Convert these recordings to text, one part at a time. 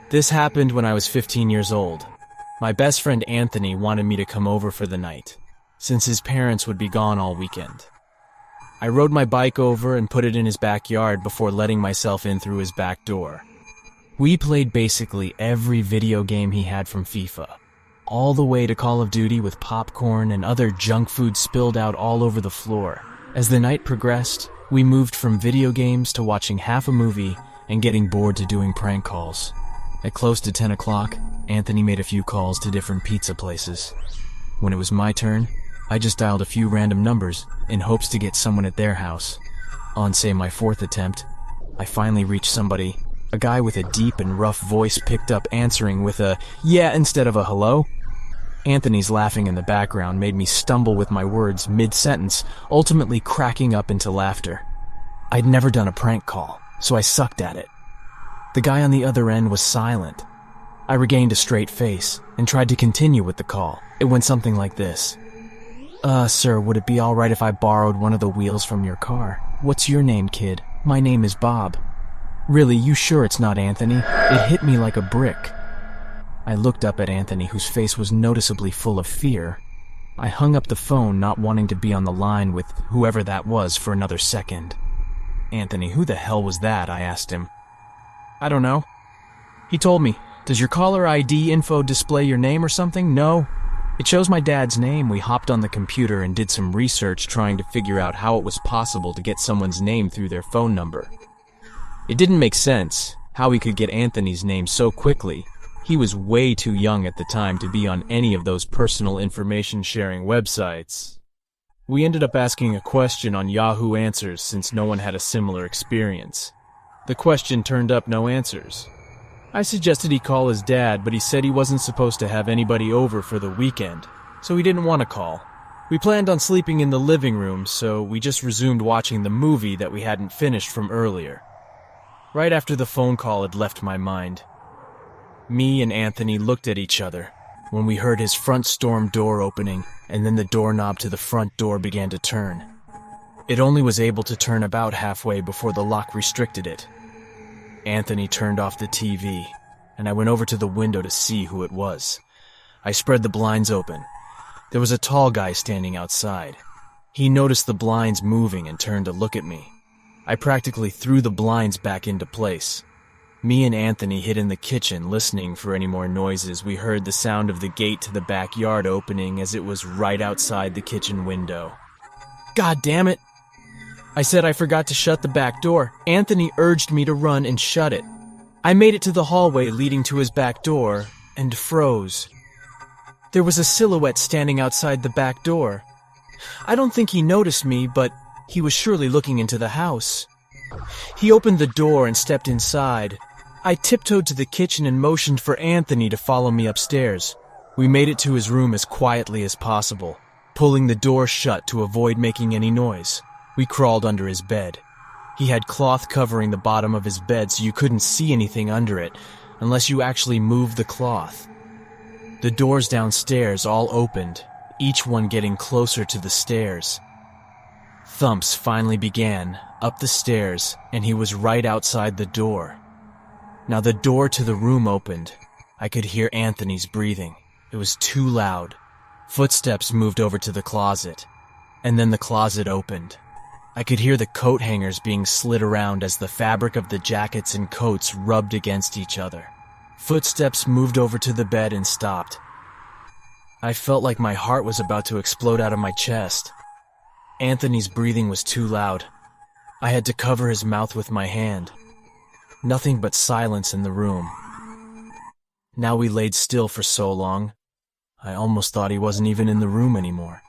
This happened when I was 15 years old. My best friend Anthony wanted me to come over for the night, since his parents would be gone all weekend. I rode my bike over and put it in his backyard before letting myself in through his back door. We played basically every video game he had from FIFA, all the way to Call of Duty with popcorn and other junk food spilled out all over the floor. As the night progressed, we moved from video games to watching half a movie and getting bored to doing prank calls. At close to 10 o'clock, Anthony made a few calls to different pizza places. When it was my turn, I just dialed a few random numbers in hopes to get someone at their house. On, say, my fourth attempt, I finally reached somebody. A guy with a deep and rough voice picked up answering with a "yeah" instead of a "hello." Anthony's laughing in the background made me stumble with my words mid-sentence, ultimately cracking up into laughter. I'd never done a prank call, so I sucked at it. The guy on the other end was silent. I regained a straight face and tried to continue with the call. It went something like this. Sir, would it be alright if I borrowed one of the wheels from your car? What's your name, kid? My name is Bob. Really, you sure it's not Anthony? It hit me like a brick. I looked up at Anthony, whose face was noticeably full of fear. I hung up the phone, not wanting to be on the line with whoever that was for another second. Anthony, who the hell was that? I asked him. I don't know. He told me, does your caller ID info display your name or something? No. It shows my dad's name. We hopped on the computer and did some research trying to figure out how it was possible to get someone's name through their phone number. It didn't make sense how he could get Anthony's name so quickly. He was way too young at the time to be on any of those personal information sharing websites. We ended up asking a question on Yahoo Answers since no one had a similar experience. The question turned up no answers. I suggested he call his dad, but he said he wasn't supposed to have anybody over for the weekend, so he didn't want to call. We planned on sleeping in the living room, so we just resumed watching the movie that we hadn't finished from earlier. Right after the phone call had left my mind, me and Anthony looked at each other when we heard his front storm door opening, and then the doorknob to the front door began to turn. It only was able to turn about halfway before the lock restricted it. Anthony turned off the TV, and I went over to the window to see who it was. I spread the blinds open. There was a tall guy standing outside. He noticed the blinds moving and turned to look at me. I practically threw the blinds back into place. Me and Anthony hid in the kitchen, listening for any more noises. We heard the sound of the gate to the backyard opening as it was right outside the kitchen window. God damn it! I said I forgot to shut the back door. Anthony urged me to run and shut it. I made it to the hallway leading to his back door and froze. There was a silhouette standing outside the back door. I don't think he noticed me, but he was surely looking into the house. He opened the door and stepped inside. I tiptoed to the kitchen and motioned for Anthony to follow me upstairs. We made it to his room as quietly as possible, pulling the door shut to avoid making any noise. We crawled under his bed. He had cloth covering the bottom of his bed so you couldn't see anything under it unless you actually moved the cloth. The doors downstairs all opened, each one getting closer to the stairs. Thumps finally began up the stairs, and he was right outside the door. Now the door to the room opened. I could hear Anthony's breathing. It was too loud. Footsteps moved over to the closet, and then the closet opened. I could hear the coat hangers being slid around as the fabric of the jackets and coats rubbed against each other. Footsteps moved over to the bed and stopped. I felt like my heart was about to explode out of my chest. Anthony's breathing was too loud. I had to cover his mouth with my hand. Nothing but silence in the room. Now we laid still for so long, I almost thought he wasn't even in the room anymore.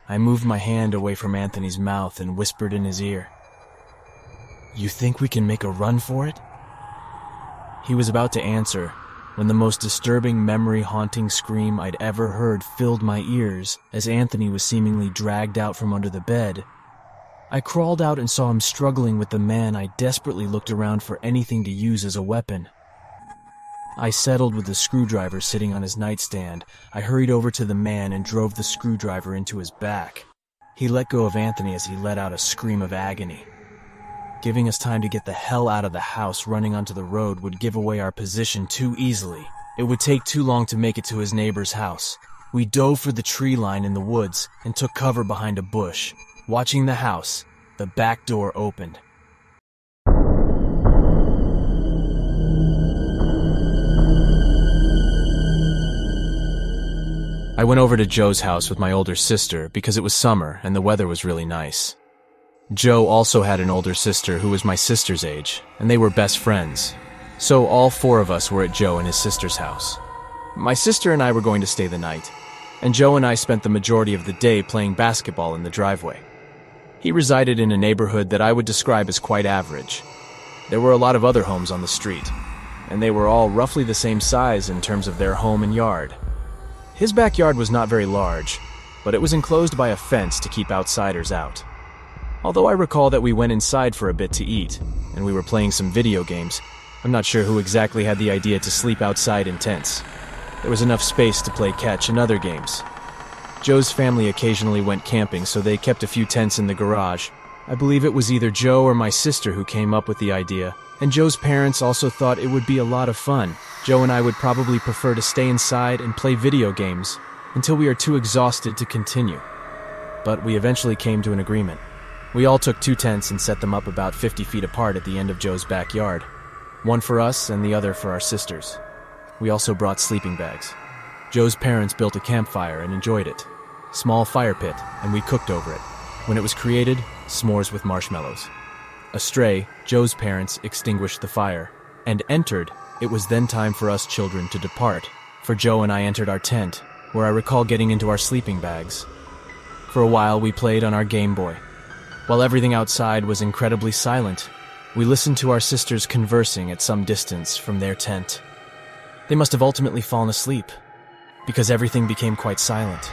I moved my hand away from Anthony's mouth and whispered in his ear, "You think we can make a run for it?" He was about to answer when the most disturbing memory-haunting scream I'd ever heard filled my ears as Anthony was seemingly dragged out from under the bed. I crawled out and saw him struggling with the man. I desperately looked around for anything to use as a weapon. I settled with the screwdriver sitting on his nightstand. I hurried over to the man and drove the screwdriver into his back. He let go of Anthony as he let out a scream of agony. Giving us time to get the hell out of the house running onto the road would give away our position too easily. It would take too long to make it to his neighbor's house. We dove for the tree line in the woods and took cover behind a bush. Watching the house, the back door opened. I went over to Joe's house with my older sister because it was summer and the weather was really nice. Joe also had an older sister who was my sister's age, and they were best friends. So all four of us were at Joe and his sister's house. My sister and I were going to stay the night, and Joe and I spent the majority of the day playing basketball in the driveway. He resided in a neighborhood that I would describe as quite average. There were a lot of other homes on the street, and they were all roughly the same size in terms of their home and yard. His backyard was not very large, but it was enclosed by a fence to keep outsiders out. Although I recall that we went inside for a bit to eat, and we were playing some video games, I'm not sure who exactly had the idea to sleep outside in tents. There was enough space to play catch and other games. Joe's family occasionally went camping, so they kept a few tents in the garage. I believe it was either Joe or my sister who came up with the idea, and Joe's parents also thought it would be a lot of fun. Joe and I would probably prefer to stay inside and play video games until we are too exhausted to continue. But we eventually came to an agreement. We all took 2 tents and set them up about 50 feet apart at the end of Joe's backyard. One for us and the other for our sisters. We also brought sleeping bags. Joe's parents built a campfire and enjoyed it. Small fire pit, and we cooked over it. When it was created, s'mores with marshmallows. Astray, Joe's parents extinguished the fire and entered. It was then time for us children to depart, for Joe and I entered our tent, where I recall getting into our sleeping bags. For a while, we played on our Game Boy. While everything outside was incredibly silent, we listened to our sisters conversing at some distance from their tent. They must have ultimately fallen asleep, because everything became quite silent.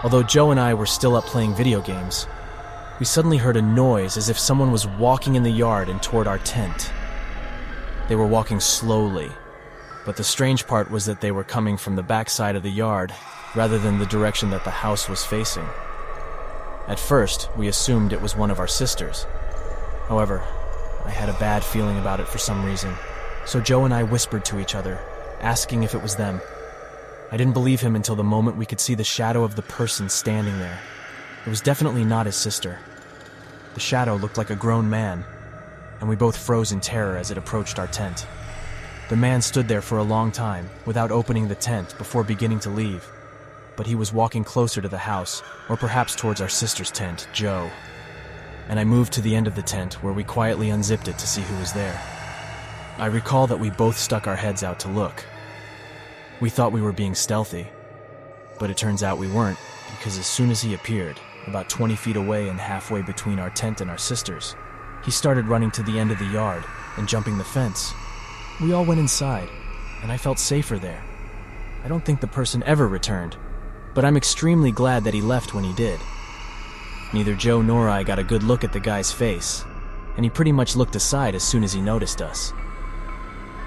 Although Joe and I were still up playing video games, we suddenly heard a noise as if someone was walking in the yard and toward our tent. They were walking slowly, but the strange part was that they were coming from the back side of the yard rather than the direction that the house was facing. At first, we assumed it was one of our sisters. However, I had a bad feeling about it for some reason, so Joe and I whispered to each other, asking if it was them. I didn't believe him until the moment we could see the shadow of the person standing there. It was definitely not his sister. The shadow looked like a grown man, and we both froze in terror as it approached our tent. The man stood there for a long time, without opening the tent before beginning to leave. But he was walking closer to the house, or perhaps towards our sister's tent, Joe. And I moved to the end of the tent, where we quietly unzipped it to see who was there. I recall that we both stuck our heads out to look. We thought we were being stealthy, but it turns out we weren't, because as soon as he appeared, about 20 feet away and halfway between our tent and our sister's, he started running to the end of the yard and jumping the fence. We all went inside, and I felt safer there. I don't think the person ever returned, but I'm extremely glad that he left when he did. Neither Joe nor I got a good look at the guy's face, and he pretty much looked aside as soon as he noticed us.